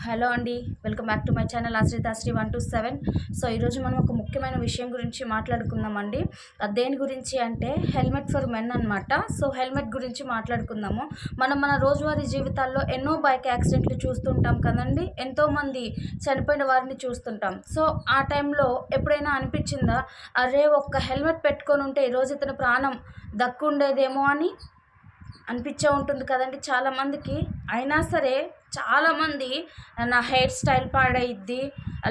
Hello అండి, welcome back to my channel Ashritashri 127. So ఈరోజు మనం ఒక ముఖ్యమైన విషయం గురించి మాట్లాడుకుందామండి. అది దేని గురించి అంటే హెల్మెట్ ఫర్ మెన్ అనమాట. సో హెల్మెట్ గురించి మాట్లాడుకుందాము. మన రోజువారీ జీవితాల్లో ఎన్నో బైక్ యాక్సిడెంట్లు చూస్తుంటాం కదండి. ఎంతోమంది చనిపోయిన వారిని చూస్తుంటాం. సో ఆ టైంలో ఎప్పుడైనా అనిపించిందా, అరే ఒక్క హెల్మెట్ పెట్టుకొని ఉంటే ఈరోజు ఇతని ప్రాణం దక్కుండేదేమో అని అనిపించే ఉంటుంది కదండి చాలామందికి. అయినా సరే చాలామంది నా హెయిర్ స్టైల్ పాడైద్ది,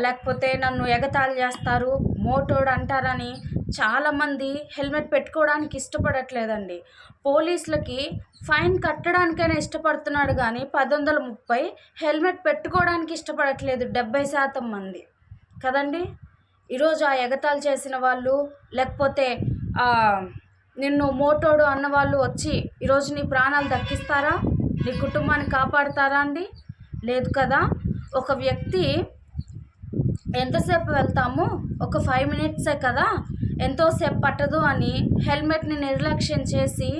లేకపోతే నన్ను ఎగతాళి చేస్తారు, మోటోడు అంటారని చాలామంది హెల్మెట్ పెట్టుకోవడానికి ఇష్టపడట్లేదండి. పోలీసులకి ఫైన్ కట్టడానికైనా ఇష్టపడుతున్నాడు కానీ 1030 హెల్మెట్ పెట్టుకోవడానికి ఇష్టపడట్లేదు 70% మంది కదండి. ఈరోజు ఆ ఎగతాళి చేసిన వాళ్ళు, లేకపోతే నిన్ను మోటోడు అన్నవాళ్ళు వచ్చి ఈరోజు నీ ప్రాణాలు దక్కిస్తారా, నీ కుటుంబాన్ని కాపాడుతారా అండి? లేదు కదా. ఒక వ్యక్తి ఎంతసేపు వెళ్తాము, ఒక 5 మినిట్సే కదా, ఎంతోసేపు పట్టదు అని హెల్మెట్ని నిర్లక్ష్యం చేసి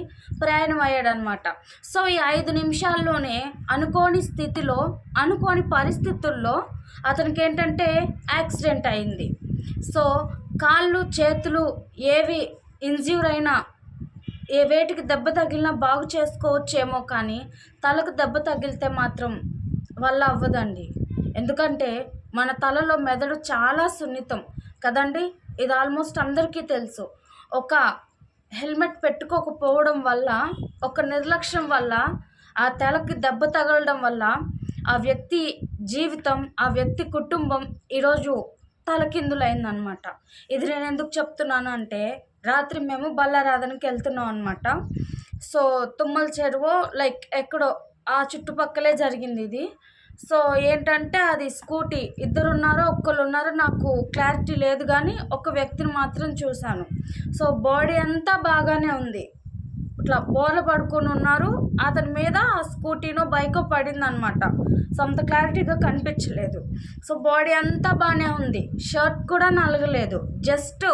ప్రయాణం అయ్యాడనమాట. సో ఈ 5 నిమిషాల్లోనే అనుకోని స్థితిలో, అనుకోని పరిస్థితుల్లో అతనికి ఏంటంటే యాక్సిడెంట్ అయింది. సో కాళ్ళు చేతులు ఏవి ఇంజ్యూర్ అయినా, వేటికి దెబ్బ తగిలినా బాగు చేసుకోవచ్చేమో, కానీ తలకు దెబ్బ తగిలితే మాత్రం వల్ల అవ్వదండి. ఎందుకంటే మన తలలో మెదడు చాలా సున్నితం కదండి. ఇది ఆల్మోస్ట్ అందరికీ తెలుసు. ఒక హెల్మెట్ పెట్టుకోకపోవడం వల్ల, ఒక నిర్లక్ష్యం వల్ల, ఆ తలకి దెబ్బ తగలడం వల్ల ఆ వ్యక్తి జీవితం, ఆ వ్యక్తి కుటుంబం ఈరోజు తలకిందులైందనమాట. ఇది నేను ఎందుకు చెప్తున్నాను అంటే, రాత్రి మేము బల్లారాధనకి వెళ్తున్నాం అనమాట. సో తుమ్మల చెరువు లైక్ ఎక్కడో ఆ చుట్టుపక్కలే జరిగింది ఇది. సో ఏంటంటే అది స్కూటీ, ఇద్దరున్నారో ఒక్కళ్ళు ఉన్నారో నాకు క్లారిటీ లేదు, కానీ ఒక వ్యక్తిని మాత్రం చూశాను. సో బాడీ అంతా బాగానే ఉంది, ఇట్లా బోర్ల పడుకొని ఉన్నారు. అతని మీద ఆ స్కూటీనో బైకో పడింది అనమాట. సో అంత క్లారిటీగా కనిపించలేదు. సో బాడీ అంతా బాగానే ఉంది, షర్ట్ కూడా నలగలేదు, జస్ట్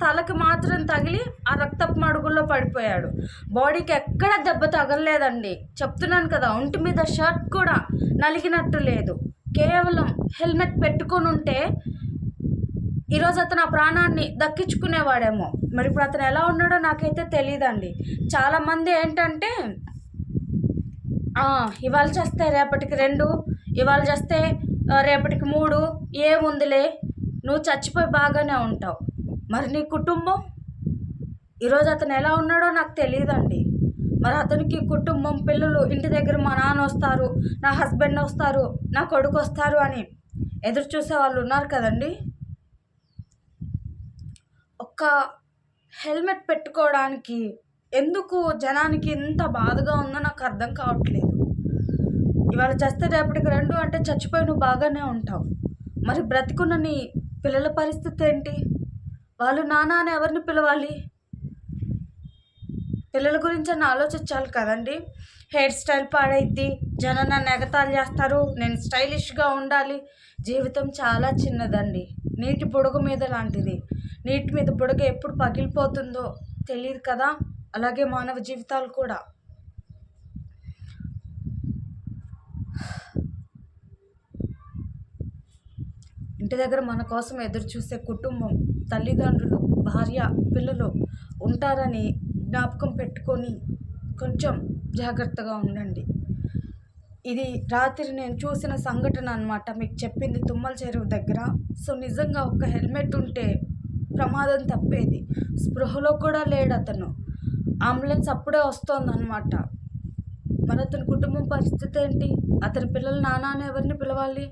తలకి మాత్రం తగిలి ఆ రక్తపు మడుగుల్లో పడిపోయాడు. బాడీకి ఎక్కడ దెబ్బ తగలలేదండి, చెప్తున్నాను కదా. ఒంటి మీద షర్ట్ కూడా నలిగినట్టు లేదు. కేవలం హెల్మెట్ పెట్టుకొని ఉంటే ఈరోజు అతను ఆ ప్రాణాన్ని దక్కించుకునేవాడేమో. మరి ఇప్పుడు అతను ఎలా ఉన్నాడో నాకైతే తెలియదండి. చాలామంది ఏంటంటే ఇవాళ చేస్తే రేపటికి 2, ఇవాళ చేస్తే రేపటికి 3, ఏముందిలే నువ్వు చచ్చిపోయి బాగానే ఉంటావు. మరి నీ కుటుంబం ఈరోజు అతను ఎలా ఉన్నాడో నాకు తెలియదండి. మరి అతనికి కుటుంబం, పిల్లలు, ఇంటి దగ్గర మా నాన్న వస్తారు, నా హస్బెండ్ వస్తారు, నా కొడుకు వస్తారు అని ఎదురు చూసే వాళ్ళు ఉన్నారు కదండి. ఒక్క హెల్మెట్ పెట్టుకోవడానికి ఎందుకు జనానికి ఇంత బాధగా ఉందో నాకు అర్థం కావట్లేదు. ఇవాళ చేస్తే రేపటికి 2 అంటే చచ్చిపోయి నువ్వు బాగానే ఉంటావు. మరి బ్రతికున్న నీ పిల్లల పరిస్థితి ఏంటి? వాళ్ళు నాన్న అని ఎవరిని పిలవాలి? పిల్లల గురించి అని ఆలోచించాలి కదండి. హెయిర్ స్టైల్ పాడైద్ది, జనం నన్ను ఎగతాళి చేస్తారు, నేను స్టైలిష్గా ఉండాలి. జీవితం చాలా చిన్నదండి, నీటి బుడగ మీద లాంటిది. నీటి మీద బుడగ ఎప్పుడు పగిలిపోతుందో తెలియదు కదా. అలాగే మానవ జీవితాలు కూడా. ఇంటి దగ్గర మన కోసం ఎదురు చూసే కుటుంబం, తల్లిదండ్రులు, భార్య, పిల్లలు ఉంటారని జ్ఞాపకం పెట్టుకొని కొంచెం జాగ్రత్తగా ఉండండి. ఇది రాత్రి నేను చూసిన సంఘటన అనమాట, మీకు చెప్పింది తుమ్మల చెరువు దగ్గర. సో నిజంగా ఒక హెల్మెట్ ఉంటే ప్రమాదం తప్పేది. స్పృహలో కూడా లేడు అతను. అంబులెన్స్ అప్పుడే వస్తోందనమాట. మరి అతని కుటుంబం పరిస్థితి ఏంటి? అతని పిల్లలు నాన్న అని ఎవరిని పిలవాలి?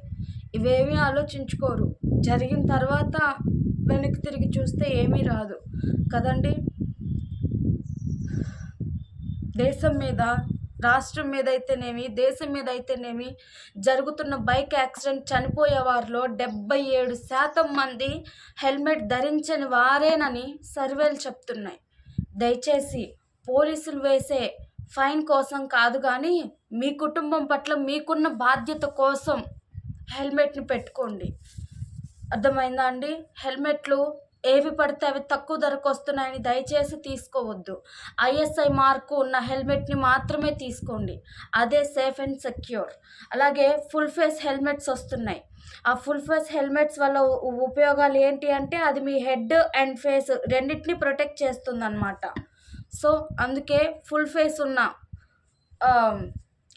ఇవేమీ ఆలోచించుకోరు. జరిగిన తర్వాత వెనక్కి తిరిగి చూస్తే ఏమీ రాదు కదండి. దేశం మీద, రాష్ట్రం మీద అయితేనేమి, దేశం మీద అయితేనేమి జరుగుతున్న బైక్ యాక్సిడెంట్ చనిపోయే వారిలో 77% మంది హెల్మెట్ ధరించని వారేనని సర్వేలు చెప్తున్నాయి. దయచేసి పోలీసులు వేసే ఫైన్ కోసం కాదు, కానీ మీ కుటుంబం పట్ల మీకున్న బాధ్యత కోసం హెల్మెట్ని పెట్టుకోండి. అర్థమైందా అండి? హెల్మెట్లు ఏవి పడితే అవి తక్కువ ధరకు వస్తున్నాయని దయచేసి తీసుకోవద్దు. ఐఎస్ఐ మార్కు ఉన్న హెల్మెట్ని మాత్రమే తీసుకోండి. అదే సేఫ్ అండ్ సెక్యూర్. అలాగే ఫుల్ ఫేస్ హెల్మెట్స్ వస్తున్నాయి. ఆ ఫుల్ ఫేస్ హెల్మెట్స్ వల్ల ఉపయోగాలు ఏంటి అంటే అది మీ హెడ్ అండ్ ఫేస్ రెండింటిని ప్రొటెక్ట్ చేస్తుందన్నమాట. సో అందుకే ఫుల్ ఫేస్ ఉన్న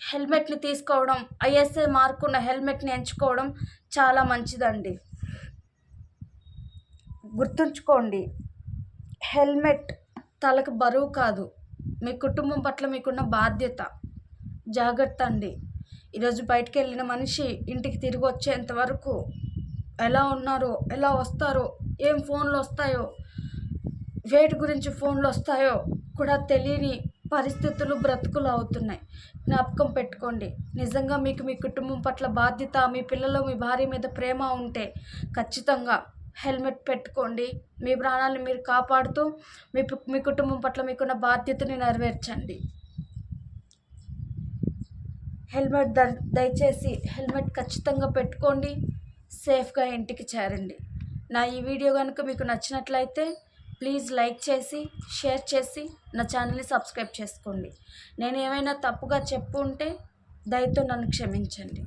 హెల్మెట్ని తీసుకోవడం, ఐఎస్ఐ మార్క్ ఉన్న హెల్మెట్ని ఎంచుకోవడం చాలా మంచిదండి. గుర్తుంచుకోండి, హెల్మెట్ తలకు బరువు కాదు, మీ కుటుంబం పట్ల మీకున్న బాధ్యత. జాగ్రత్త అండి. ఈరోజు బయటికి వెళ్ళిన మనిషి ఇంటికి తిరిగి వచ్చేంత వరకు ఎలా ఉన్నారో, ఎలా వస్తారో, ఏం ఫోన్లు వస్తాయో, వేటి గురించి ఫోన్లు వస్తాయో కూడా తెలియని పరిస్థితులు బ్రతుకులు అవుతున్నాయి. జ్ఞాపకం పెట్టుకోండి, నిజంగా మీకు మీ కుటుంబం పట్ల బాధ్యత, మీ పిల్లలు మీ భార్య మీద ప్రేమ ఉంటే ఖచ్చితంగా హెల్మెట్ పెట్టుకోండి. మీ ప్రాణాలను మీరు కాపాడుతూ మీ కుటుంబం పట్ల మీకున్న బాధ్యతని నెరవేర్చండి. దయచేసి హెల్మెట్ ఖచ్చితంగా పెట్టుకోండి. సేఫ్గా ఇంటికి చేరండి. నా ఈ వీడియో కనుక మీకు నచ్చినట్లయితే ప్లీజ్ లైక్ చేసి, షేర్ చేసి నా ఛానల్ని సబ్స్క్రైబ్ చేసుకోండి. నేను ఏమైనా తప్పుగా చెప్పు ఉంటే దయతో నన్ను క్షమించండి.